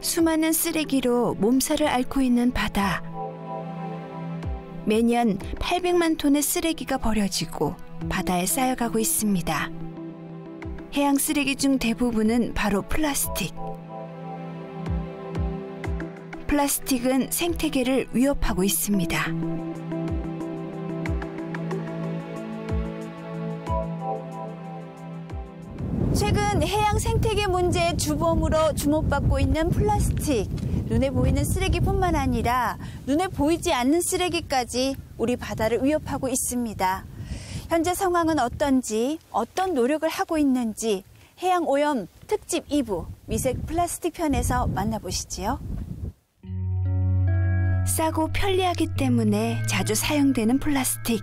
수많은 쓰레기로 몸살을 앓고 있는 바다. 매년 800만 톤의 쓰레기가 버려지고 바다에 쌓여가고 있습니다. 해양 쓰레기 중 대부분은 바로 플라스틱. 플라스틱은 생태계를 위협하고 있습니다. 최근 해양 생태계 문제의 주범으로 주목받고 있는 플라스틱. 눈에 보이는 쓰레기뿐만 아니라 눈에 보이지 않는 쓰레기까지 우리 바다를 위협하고 있습니다. 현재 상황은 어떤지, 어떤 노력을 하고 있는지 해양오염 특집 2부 미색 플라스틱 편에서 만나보시지요. 싸고 편리하기 때문에 자주 사용되는 플라스틱.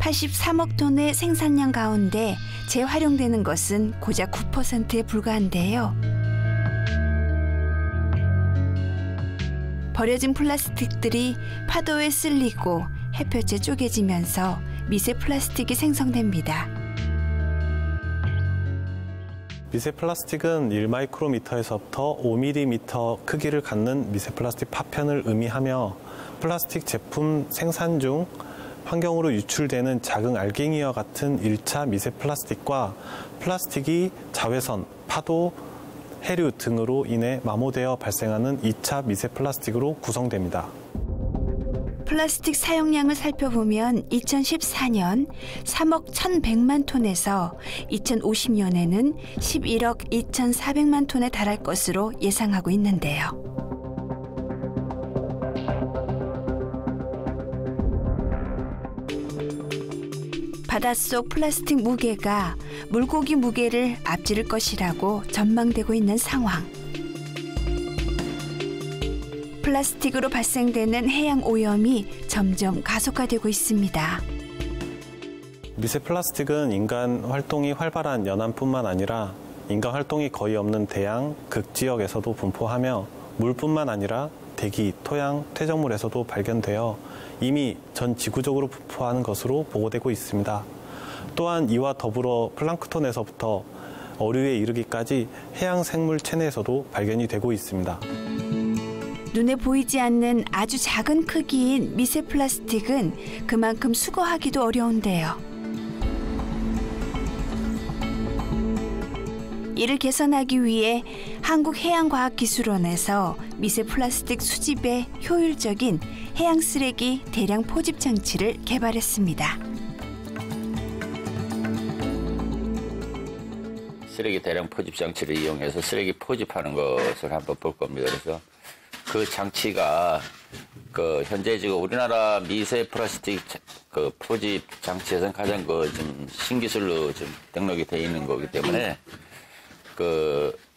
83억 톤의 생산량 가운데 재활용되는 것은 고작 9%에 불과한데요. 버려진 플라스틱들이 파도에 쓸리고 햇볕에 쪼개지면서 미세 플라스틱이 생성됩니다. 미세 플라스틱은 1마이크로미터에서부터 5mm 크기를 갖는 미세 플라스틱 파편을 의미하며 플라스틱 제품 생산 중 환경으로 유출되는 작은 알갱이와 같은 1차 미세 플라스틱과 플라스틱이 자외선, 파도, 해류 등으로 인해 마모되어 발생하는 2차 미세 플라스틱으로 구성됩니다. 플라스틱 사용량을 살펴보면 2014년 3억 1,100만 톤에서 2050년에는 11억 2,400만 톤에 달할 것으로 예상하고 있는데요. 바닷속 플라스틱 무게가 물고기 무게를 앞지를 것이라고 전망되고 있는 상황. 플라스틱으로 발생되는 해양 오염이 점점 가속화되고 있습니다. 미세 플라스틱은 인간 활동이 활발한 연안뿐만 아니라 인간 활동이 거의 없는 대양, 극지역에서도 분포하며 물뿐만 아니라 대기, 토양, 퇴적물에서도 발견되어 이미 전 지구적으로 분포하는 것으로 보고되고 있습니다. 또한 이와 더불어 플랑크톤에서부터 어류에 이르기까지 해양 생물 체내에서도 발견이 되고 있습니다. 눈에 보이지 않는 아주 작은 크기인 미세 플라스틱은 그만큼 수거하기도 어려운데요. 이를 개선하기 위해 한국해양과학기술원에서 미세 플라스틱 수집에 효율적인 해양 쓰레기 대량 포집 장치를 개발했습니다. 쓰레기 대량 포집 장치를 이용해서 쓰레기 포집하는 것을 한번 볼 겁니다. 그래서 그 장치가 현재 지금 우리나라 미세 플라스틱 포집 장치에서는 가장 좀 신기술로 좀 등록이 돼 있는 거기 때문에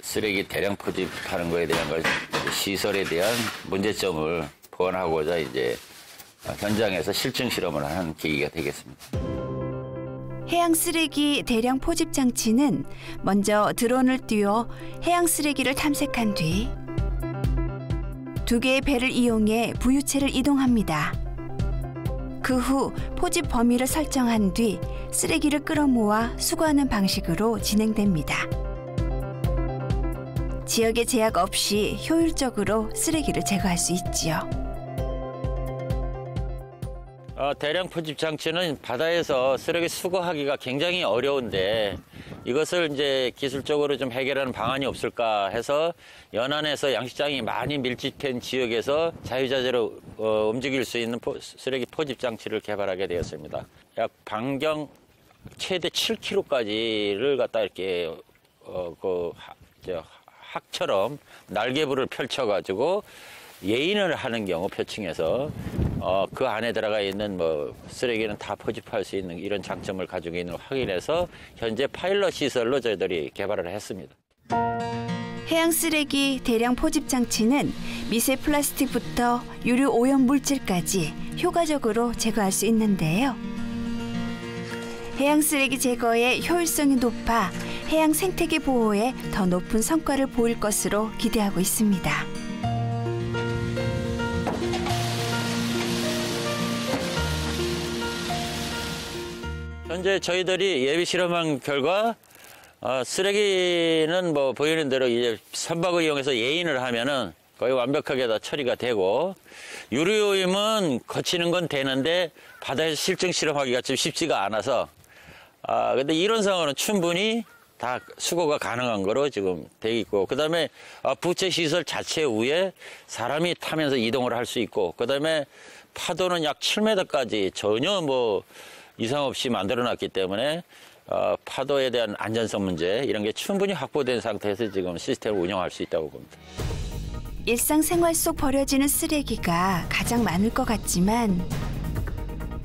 쓰레기 대량 포집하는 거에 대한 시설에 대한 문제점을 보완하고자 이제 현장에서 실증 실험을 하는 계기가 되겠습니다. 해양 쓰레기 대량 포집 장치는 먼저 드론을 띄워 해양 쓰레기를 탐색한 뒤 2개의 배를 이용해 부유체를 이동합니다. 그 후 포집 범위를 설정한 뒤 쓰레기를 끌어모아 수거하는 방식으로 진행됩니다. 지역의 제약 없이 효율적으로 쓰레기를 제거할 수 있지요. 대량 포집 장치는 바다에서 쓰레기 수거하기가 굉장히 어려운데 이것을 이제 기술적으로 좀 해결하는 방안이 없을까 해서 연안에서 양식장이 많이 밀집된 지역에서 자유자재로 움직일 수 있는 쓰레기 포집 장치를 개발하게 되었습니다. 약 반경 최대 7km까지를 갖다 이렇게 학처럼 날개부를 펼쳐가지고 예인을 하는 경우 표층에서 그 안에 들어가 있는 쓰레기는 다 포집할 수 있는 이런 장점을 가지고 있는 걸 확인해서 현재 파일럿 시설로 저희들이 개발을 했습니다. 해양 쓰레기 대량 포집 장치는 미세 플라스틱부터 유류 오염 물질까지 효과적으로 제거할 수 있는데요. 해양 쓰레기 제거의 효율성이 높아 해양 생태계 보호에 더 높은 성과를 보일 것으로 기대하고 있습니다. 현재 저희들이 예비 실험한 결과 쓰레기는 뭐 보이는 대로 이제 선박을 이용해서 예인을 하면은 거의 완벽하게 다 처리가 되고, 유류오염은 거치는 건 되는데 바다에서 실증 실험하기가 좀 쉽지가 않아서, 근데 이런 상황은 충분히 다 수거가 가능한 거로 지금 돼 있고, 그다음에 부채 시설 자체 위에 사람이 타면서 이동을 할 수 있고, 그다음에 파도는 약 7m까지 전혀 뭐 이상 없이 만들어놨기 때문에 파도에 대한 안전성 문제 이런 게 충분히 확보된 상태에서 지금 시스템을 운영할 수 있다고 봅니다. 일상생활 속 버려지는 쓰레기가 가장 많을 것 같지만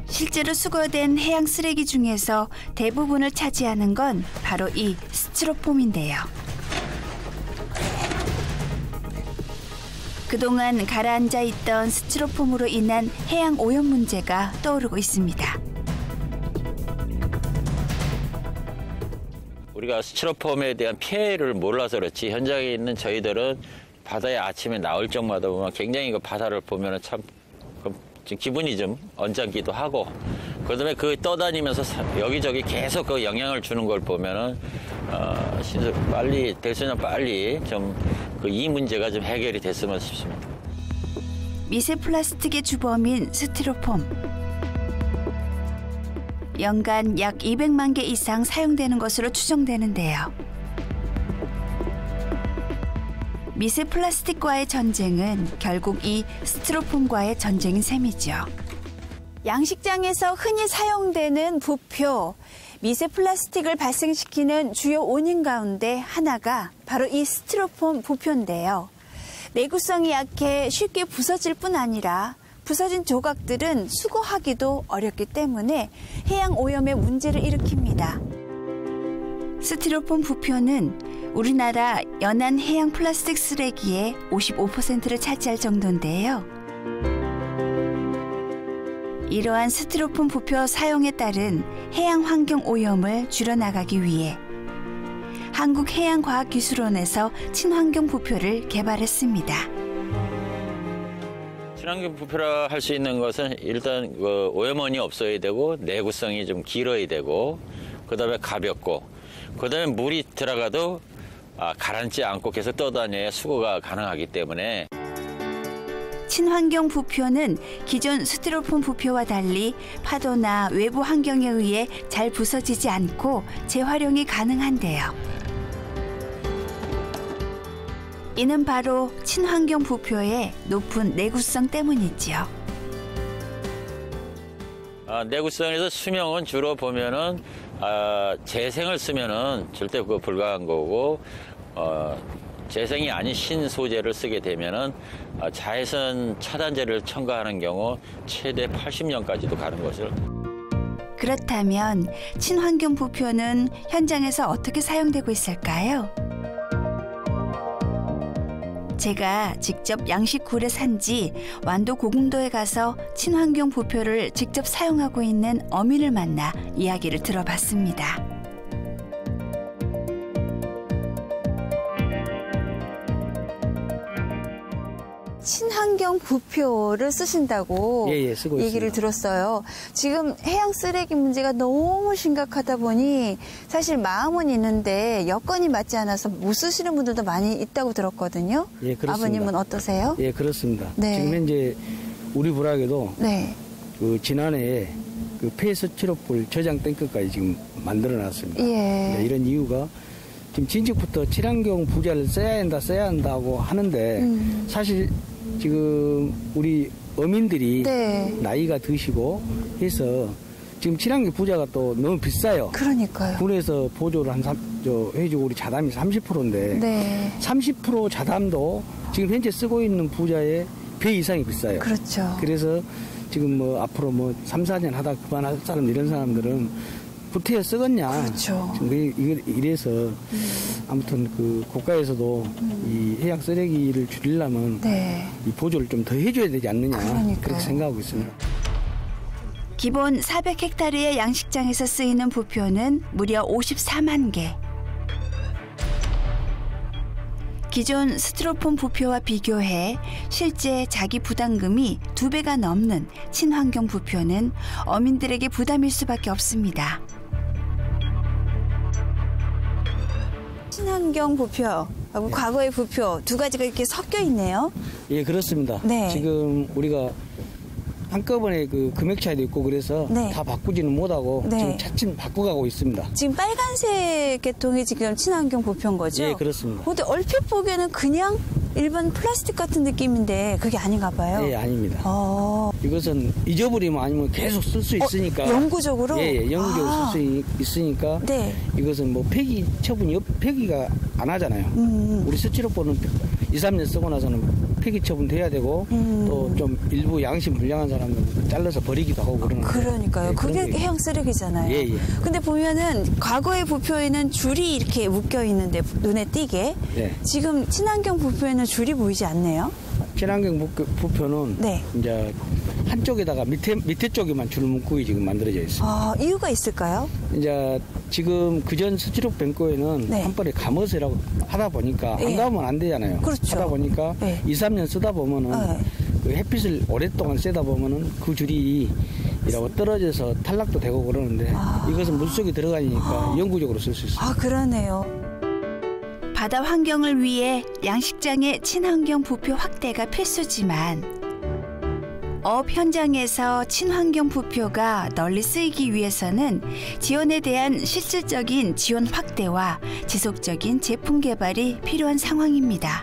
실제로 수거된 해양 쓰레기 중에서 대부분을 차지하는 건 바로 이 스티로폼인데요. 그동안 가라앉아 있던 스티로폼으로 인한 해양 오염 문제가 떠오르고 있습니다. 우리가 스티로폼에 대한 피해를 몰라서 그렇지, 현장에 있는 저희들은 바다에 아침에 나올 적마다 보면 굉장히 그 바다를 보면 참 기분이 좀 언짢기도 하고, 그다음에 그 떠다니면서 여기저기 계속 그 영향을 주는 걸 보면은 빨리 될 수 있는 빨리 좀 이 문제가 좀 해결이 됐으면 싶습니다. 미세 플라스틱의 주범인 스티로폼. 연간 약 200만 개 이상 사용되는 것으로 추정되는데요. 미세 플라스틱과의 전쟁은 결국 이 스티로폼과의 전쟁인 셈이죠. 양식장에서 흔히 사용되는 부표, 미세 플라스틱을 발생시키는 주요 원인 가운데 하나가 바로 이 스티로폼 부표인데요. 내구성이 약해 쉽게 부서질 뿐 아니라 부서진 조각들은 수거하기도 어렵기 때문에 해양 오염에 문제를 일으킵니다. 스티로폼 부표는 우리나라 연안 해양 플라스틱 쓰레기의 55%를 차지할 정도인데요. 이러한 스티로폼 부표 사용에 따른 해양 환경 오염을 줄여나가기 위해 한국해양과학기술원에서 친환경 부표를 개발했습니다. 친환경 부표라 할 수 있는 것은 일단 그 오염원이 없어야 되고, 내구성이 좀 길어야 되고, 그다음에 가볍고, 그다음에 물이 들어가도 가라앉지 않고 계속 떠다녀야 수거가 가능하기 때문에. 친환경 부표는 기존 스티로폼 부표와 달리 파도나 외부 환경에 의해 잘 부서지지 않고 재활용이 가능한데요. 이는 바로 친환경 부표의 높은 내구성 때문이지요. 내구성에서 수명은 주로 보면은 재생을 쓰면은 절대 그거 불가한 거고, 재생이 아닌 신소재를 쓰게 되면은 자외선 차단제를 첨가하는 경우 최대 80년까지도 가는 것을. 그렇다면 친환경 부표는 현장에서 어떻게 사용되고 있을까요? 제가 직접 양식굴의 산지 완도 고궁도에 가서 친환경 부표를 직접 사용하고 있는 어민을 만나 이야기를 들어봤습니다. 친환경 부표를 쓰신다고 쓰고 얘기를 있습니다. 들었어요. 지금 해양 쓰레기 문제가 너무 심각하다 보니 사실 마음은 있는데 여건이 맞지 않아서 못 쓰시는 분들도 많이 있다고 들었거든요. 예, 그렇습니다. 아버님은 어떠세요? 예, 그렇습니다. 네. 지금 현재 우리 부락에도 네. 그 지난해에 그 폐스티로폴 저장 탱크까지 지금 만들어놨습니다. 예. 네, 이런 이유가 지금 진즉부터 친환경 부자를 써야 한다고 하는데 사실 지금 우리 어민들이 네. 나이가 드시고 해서 지금 친환경 부자가 또 너무 비싸요. 그러니까요. 군에서 보조를 해주고 우리 자담이 30%인데 네. 30% 자담도 지금 현재 쓰고 있는 부자의 배 이상이 비싸요. 그렇죠. 그래서 지금 뭐 앞으로 뭐 3, 4년 하다 그만할 사람 이런 사람들은 부태에 쓰겠냐. 그렇죠. 이래서 아무튼 그 국가에서도 이 해양 쓰레기를 줄이려면 네. 이 보조를 좀 더 해줘야 되지 않느냐. 그러니까요. 그렇게 생각하고 있습니다. 기본 400헥타르의 양식장에서 쓰이는 부표는 무려 54만 개. 기존 스티로폼 부표와 비교해 실제 자기 부담금이 2배가 넘는 친환경 부표는 어민들에게 부담일 수밖에 없습니다. 친환경 부표하고 과거의 부표 두 가지가 이렇게 섞여 있네요. 예, 그렇습니다. 네. 지금 우리가 한꺼번에 그 금액 차이도 있고 그래서 네. 다 바꾸지는 못하고 네. 지금 차츰 바꿔가고 있습니다. 지금 빨간색 계통이 지금 친환경 부표인 거죠? 예, 그렇습니다. 근데 얼핏 보기에는 그냥 일반 플라스틱 같은 느낌인데 그게 아닌가 봐요. 예, 아닙니다. 이것은 잊어버리면 아니면 계속 쓸 수 있으니까. 영구적으로? 예, 영구적으로 쓸 수 있으니까. 네. 이것은 뭐 폐기 처분이 폐기가 안 하잖아요. 우리 스티로폼은 2, 3년 쓰고 나서는 폐기 처분돼야 되고 또 좀 일부 양심 불량한 사람은 잘라서 버리기도 하고 그러는 거예요. 그러니까요. 예, 그게 해양 쓰레기잖아요. 예, 예. 근데 보면은 과거의 부표에는 줄이 이렇게 묶여 있는데 눈에 띄게 네. 지금 친환경 부표에는 줄이 보이지 않네요. 친환경 부표는 네. 이제 한쪽에다가 밑에 쪽에만 줄을 묶고 지금 만들어져 있어요. 이유가 있을까요? 이제 지금 그전 스티로폼 뱅코에는 네. 한 번에 감아서라고 하다 보니까 예. 안 감으면 안 되잖아요. 그렇죠. 하다 보니까 네. 2, 3년 쓰다 보면은 네. 그 햇빛을 오랫동안 쐬다 보면은 그 줄이 이라고 떨어져서 탈락도 되고 그러는데 이것은 물속에 들어가니까 영구적으로 쓸 수 있어요. 그러네요. 바다 환경을 위해 양식장의 친환경 부표 확대가 필수지만 어업 현장에서 친환경 부표가 널리 쓰이기 위해서는 지원에 대한 실질적인 지원 확대와 지속적인 제품 개발이 필요한 상황입니다.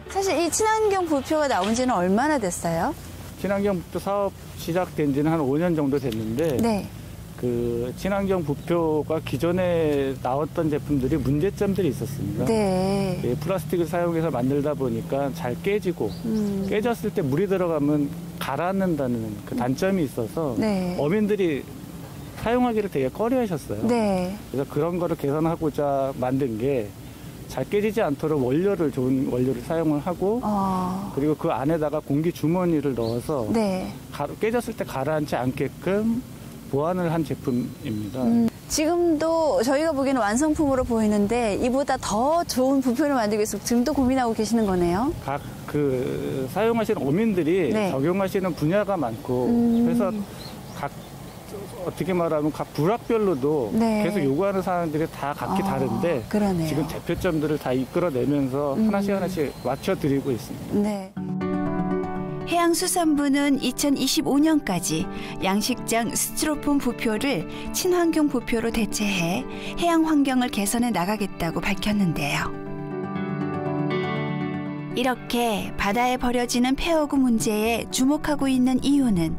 사실 이 친환경 부표가 나온 지는 얼마나 됐어요? 친환경 부표 사업 시작된 지는 한 5년 정도 됐는데 네. 그 친환경 부표가 기존에 나왔던 제품들이 문제점들이 있었습니다. 네. 예, 플라스틱을 사용해서 만들다 보니까 잘 깨지고 깨졌을 때 물이 들어가면 가라앉는다는 그 단점이 있어서 네. 어민들이 사용하기를 되게 꺼려하셨어요. 네. 그래서 그런 거를 개선하고자 만든 게 잘 깨지지 않도록 좋은 원료를 사용을 하고 그리고 그 안에다가 공기 주머니를 넣어서 네. 깨졌을 때 가라앉지 않게끔 보완을 한 제품입니다. 지금도 저희가 보기에는 완성품으로 보이는데 이보다 더 좋은 부표를 만들기 위해서 지금도 고민하고 계시는 거네요. 각 사용하시는 어민들이 네. 적용하시는 분야가 많고 그래서 어떻게 말하면 각 부락별로도 네. 계속 요구하는 사항들이 다 각기 다른데 그러네요. 지금 대표점들을 다 이끌어내면서 하나씩 맞춰드리고 있습니다. 네. 해양수산부는 2025년까지 양식장 스티로폼 부표를 친환경 부표로 대체해 해양 환경을 개선해 나가겠다고 밝혔는데요. 이렇게 바다에 버려지는 폐어구 문제에 주목하고 있는 이유는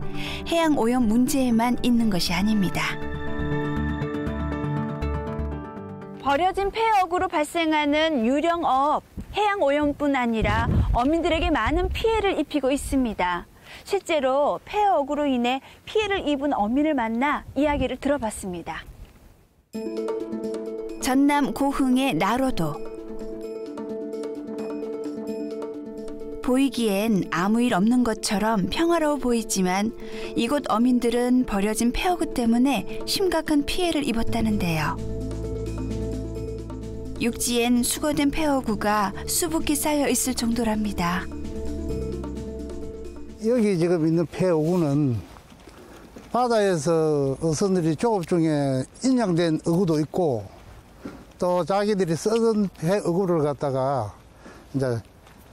해양 오염 문제에만 있는 것이 아닙니다. 버려진 폐어구로 발생하는 유령어업, 해양 오염뿐 아니라 어민들에게 많은 피해를 입히고 있습니다. 실제로 폐어구로 인해 피해를 입은 어민을 만나 이야기를 들어봤습니다. 전남 고흥의 나로도. 보이기엔 아무 일 없는 것처럼 평화로워 보이지만 이곳 어민들은 버려진 폐어구 때문에 심각한 피해를 입었다는데요. 육지엔 수거된 폐어구가 수북히 쌓여 있을 정도랍니다. 여기 지금 있는 폐어구는 바다에서 어선들이 조업 중에 인양된 어구도 있고 또 자기들이 쓰던 폐어구를 갖다가 이제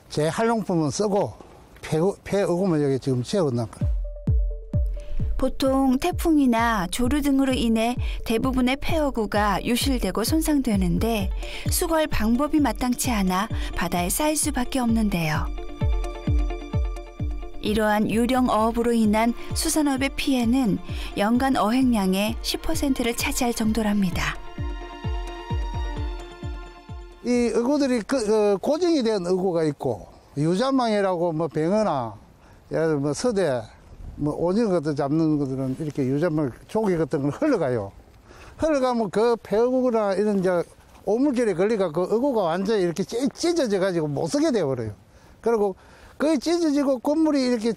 재활용품은 쓰고 폐어구만 여기 지금 채워놓은 거예요. 보통 태풍이나 조류 등으로 인해 대부분의 폐어구가 유실되고 손상되는데 수거할 방법이 마땅치 않아 바다에 쌓일 수밖에 없는데요. 이러한 유령 어업으로 인한 수산업의 피해는 연간 어획량의 10%를 차지할 정도랍니다. 이 어구들이 고정이 된 어구가 있고 유자망이라고 뭐 뱅어나 예를 들어 뭐 서대 뭐 오징어 같은 잡는 것들은 이렇게 유자망 조개 같은 걸 흘러가요. 흘러가면 그 폐어구나 이런 이제 오물질에 걸리가 그 어구가 완전히 이렇게 찢어져 가지고 못 쓰게 되어버려요. 그리고 거의 찢어지고 건물이 이렇게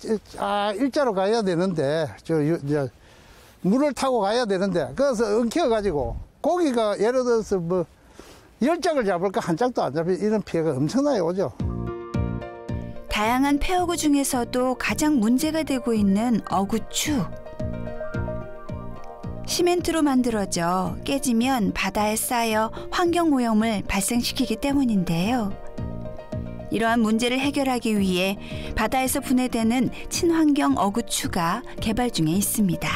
일자로 가야 되는데 이제 물을 타고 가야 되는데 그래서 엉켜 가지고 고기가 예를 들어서 뭐 10짝을 잡을까 한 짝도 안 잡혀 이런 피해가 엄청나게 오죠. 다양한 폐어구 중에서도 가장 문제가 되고 있는 어구추. 시멘트로 만들어져 깨지면 바다에 쌓여 환경오염을 발생시키기 때문인데요. 이러한 문제를 해결하기 위해 바다에서 분해되는 친환경 어구추가 개발 중에 있습니다.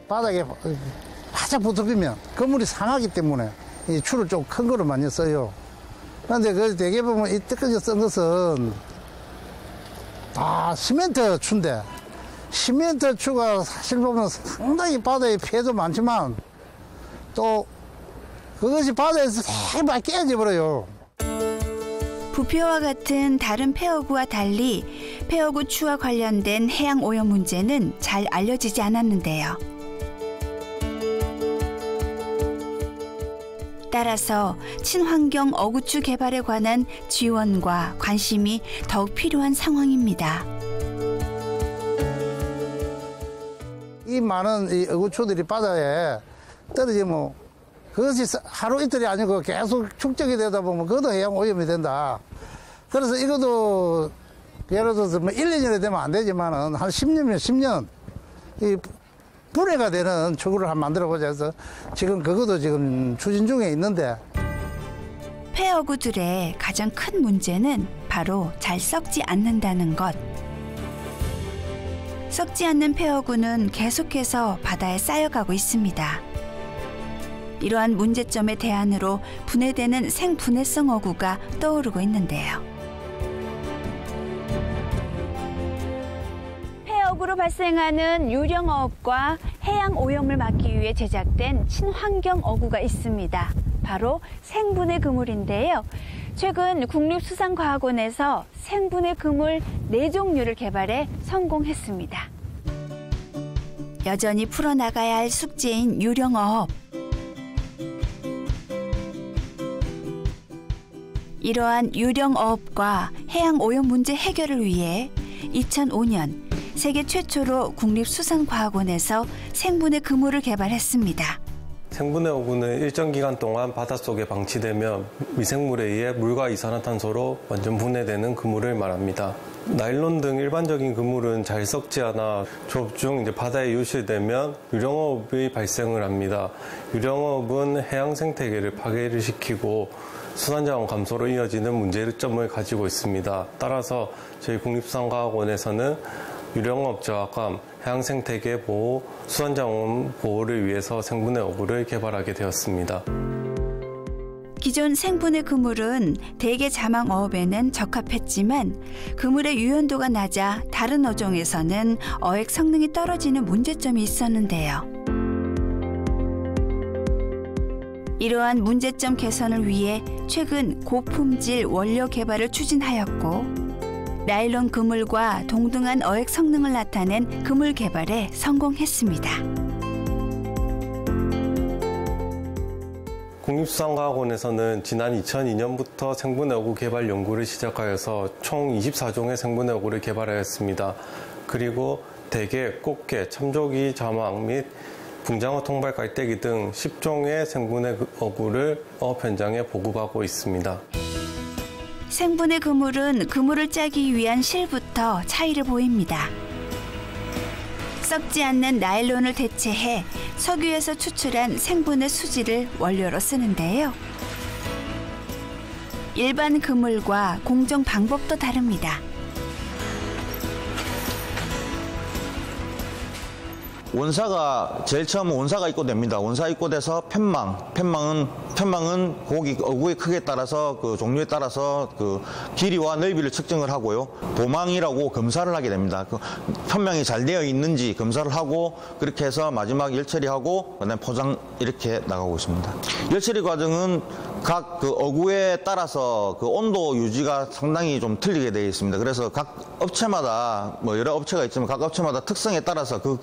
바닥에 바짝 붙어비면 그물이 상하기 때문에 이 추를 좀 큰 거로 많이 써요. 그런데 그 대개 보면 이 뜨끈이 쓴 것은 다 시멘트 추인데, 시멘트 추가 사실 보면 상당히 바다에 피해도 많지만 또 그것이 바다에서 되게 많이 깨져 버려요. 부표와 같은 다른 폐허구와 달리 폐허구 추와 관련된 해양 오염 문제는 잘 알려지지 않았는데요. 따라서 친환경 어구추 개발에 관한 지원과 관심이 더욱 필요한 상황입니다. 이 많은 이 어구추들이 바다에 떨어지면 그것이 하루 이틀이 아니고 계속 축적이 되다 보면 그것도 해양 오염이 된다. 그래서 이것도 예를 들어서 뭐 1, 2년에 되면 안 되지만은 한 10년이면 10년 이 분해가 되는 추구를 한번 만들어보자 해서 지금 그것도 지금 추진 중에 있는데. 폐어구들의 가장 큰 문제는 바로 잘 썩지 않는다는 것. 썩지 않는 폐어구는 계속해서 바다에 쌓여가고 있습니다. 이러한 문제점의 대안으로 분해되는 생분해성 어구가 떠오르고 있는데요. 폐어구로 발생하는 유령어업과 해양 오염을 막기 위해 제작된 친환경 어구가 있습니다. 바로 생분해 그물인데요. 최근 국립수산과학원에서 생분해 그물 4종류를 개발해 성공했습니다. 여전히 풀어나가야 할 숙제인 유령어업. 이러한 유령어업과 해양 오염 문제 해결을 위해 2005년 세계 최초로 국립수산과학원에서 생분해 그물을 개발했습니다. 생분해 어구는 일정 기간 동안 바닷속에 방치되며 미생물에 의해 물과 이산화탄소로 완전 분해되는 그물을 말합니다. 나일론 등 일반적인 그물은 잘 썩지 않아 조업 중 바다에 유실되면 유령어업이 발생을 합니다. 유령어업은 해양 생태계를 파괴를 시키고 수산자원 감소로 이어지는 문제점을 가지고 있습니다. 따라서 저희 국립수산과학원에서는 유령어업 저하감, 해양 생태계 보호, 수산자원 보호를 위해서 생분해 어구를 개발하게 되었습니다. 기존 생분해 그물은 대개 자망 어업에는 적합했지만 그물의 유연도가 낮아 다른 어종에서는 어획 성능이 떨어지는 문제점이 있었는데요. 이러한 문제점 개선을 위해 최근 고품질 원료 개발을 추진하였고 나일론 그물과 동등한 어획 성능을 나타낸 그물 개발에 성공했습니다. 국립수산과학원에서는 지난 2002년부터 생분해 어구 개발 연구를 시작하여서 총 24종의 생분해 어구를 개발하였습니다. 그리고 대게, 꽃게, 참조기, 자망 및 붕장어, 통발, 깔때기 등 10종의 생분해 어구를 어업 현장에 보급하고 있습니다. 생분해 그물은 그물을 짜기 위한 실부터 차이를 보입니다. 썩지 않는 나일론을 대체해 석유에서 추출한 생분해 수지를 원료로 쓰는데요. 일반 그물과 공정 방법도 다릅니다. 원사가 제일 처음 원사가 입고됩니다. 원사 입고돼서 편망은 고기 어구의 크기에 따라서 그 종류에 따라서 그 길이와 넓이를 측정을 하고요. 보망이라고 검사를 하게 됩니다. 그 편망이 잘 되어 있는지 검사를 하고 그렇게 해서 마지막 열처리하고 그다음에 포장 이렇게 나가고 있습니다. 열처리 과정은 각 그 어구에 따라서 그 온도 유지가 상당히 좀 틀리게 되어 있습니다. 그래서 각 업체마다 뭐 여러 업체가 있지만 각 업체마다 특성에 따라서 그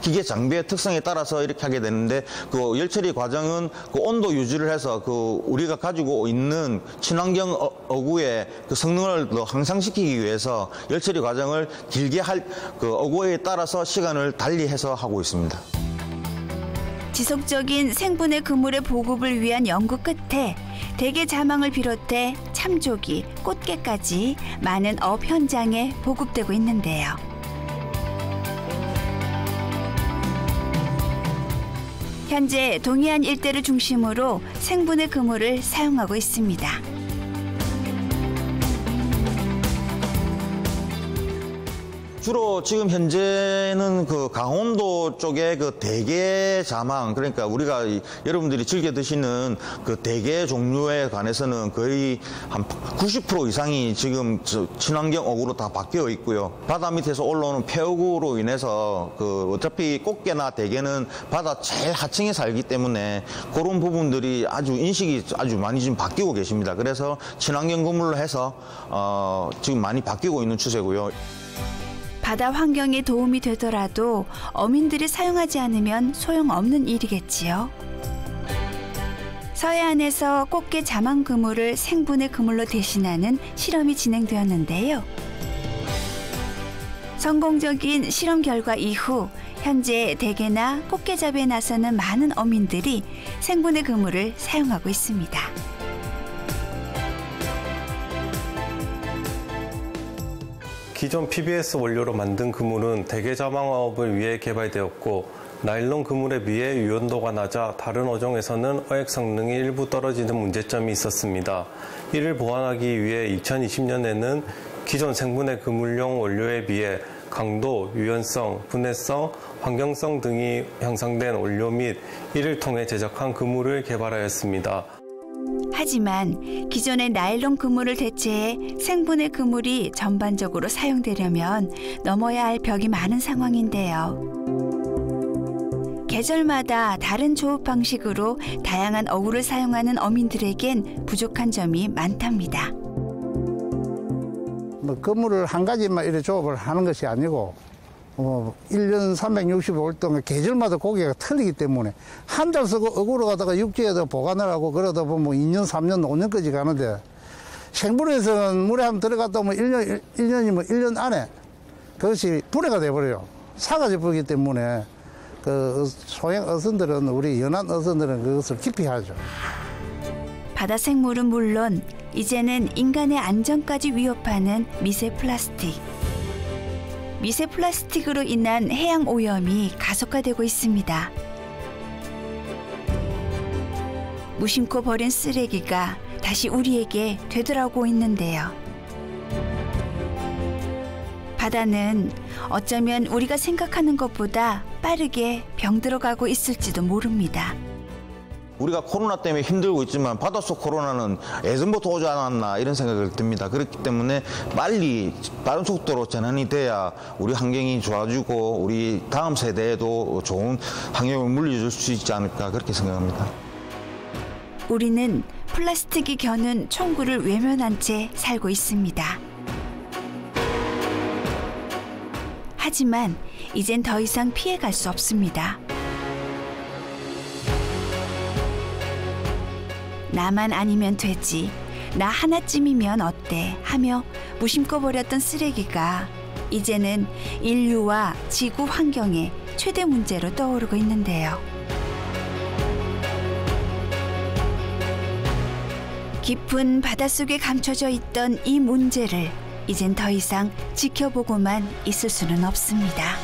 기계 장비의 특성에 따라서 이렇게 하게 되는데 그 열처리 과정은 그 온도 유지를 해서 그 우리가 가지고 있는 친환경 어구의 그 성능을 더 향상시키기 위해서 열처리 과정을 길게 할 그 어구에 따라서 시간을 달리해서 하고 있습니다. 지속적인 생분해 그물의 보급을 위한 연구 끝에 대게 자망을 비롯해 참조기, 꽃게까지 많은 업 현장에 보급되고 있는데요. 현재 동해안 일대를 중심으로 생분해 그물을 사용하고 있습니다. 주로 지금 현재는 그 강원도 쪽에 그 대게 자망, 그러니까 우리가 여러분들이 즐겨 드시는 그 대게 종류에 관해서는 거의 한 90% 이상이 지금 친환경 어구로 다 바뀌어 있고요. 바다 밑에서 올라오는 폐어구로 인해서 그 어차피 꽃게나 대게는 바다 제일 하층에 살기 때문에 그런 부분들이 아주 인식이 아주 많이 지금 바뀌고 계십니다. 그래서 친환경 그물로 해서 지금 많이 바뀌고 있는 추세고요. 바다 환경에 도움이 되더라도 어민들이 사용하지 않으면 소용없는 일이겠지요. 서해안에서 꽃게 자망 그물을 생분해 그물로 대신하는 실험이 진행되었는데요. 성공적인 실험 결과 이후 현재 대게나 꽃게잡이에 나서는 많은 어민들이 생분해 그물을 사용하고 있습니다. 기존 PBS 원료로 만든 그물은 대게 자망업을 위해 개발되었고 나일론 그물에 비해 유연도가 낮아 다른 어종에서는 어획 성능이 일부 떨어지는 문제점이 있었습니다. 이를 보완하기 위해 2020년에는 기존 생분해 그물용 원료에 비해 강도, 유연성, 분해성, 환경성 등이 향상된 원료 및 이를 통해 제작한 그물을 개발하였습니다. 하지만 기존의 나일론 그물을 대체해 생분해 그물이 전반적으로 사용되려면 넘어야 할 벽이 많은 상황인데요. 계절마다 다른 조업 방식으로 다양한 어구를 사용하는 어민들에겐 부족한 점이 많답니다. 뭐 그물을 한 가지만 이렇게 조업을 하는 것이 아니고 1년 365일 동안 계절마다 고기가 틀리기 때문에 한 달 쓰고 어구로 가다가 육지에다 보관을 하고 그러다 보면 2년, 3년, 5년까지 가는데 생분해에서는 물에 한번 들어갔다 오면 1년이면 1년 안에 그것이 분해가 돼버려요. 사가져 버리기 때문에 그 소형 어선들은 우리 연안 어선들은 그것을 깊이 하죠. 바다 생물은 물론 이제는 인간의 안전까지 위협하는 미세 플라스틱. 미세 플라스틱으로 인한 해양 오염이 가속화되고 있습니다. 무심코 버린 쓰레기가 다시 우리에게 되돌아오고 있는데요. 바다는 어쩌면 우리가 생각하는 것보다 빠르게 병들어가고 있을지도 모릅니다. 우리가 코로나 때문에 힘들고 있지만 바닷속 코로나는 예전부터 오지 않았나 이런 생각이 듭니다. 그렇기 때문에 빨리 빠른 속도로 전환이 돼야 우리 환경이 좋아지고 우리 다음 세대에도 좋은 환경을 물려줄 수 있지 않을까 그렇게 생각합니다. 우리는 플라스틱이 겨눈 총구를 외면한 채 살고 있습니다. 하지만 이젠 더 이상 피해갈 수 없습니다. 나만 아니면 되지, 나 하나쯤이면 어때 하며 무심코 버렸던 쓰레기가 이제는 인류와 지구 환경의 최대 문제로 떠오르고 있는데요. 깊은 바닷속에 감춰져 있던 이 문제를 이젠 더 이상 지켜보고만 있을 수는 없습니다.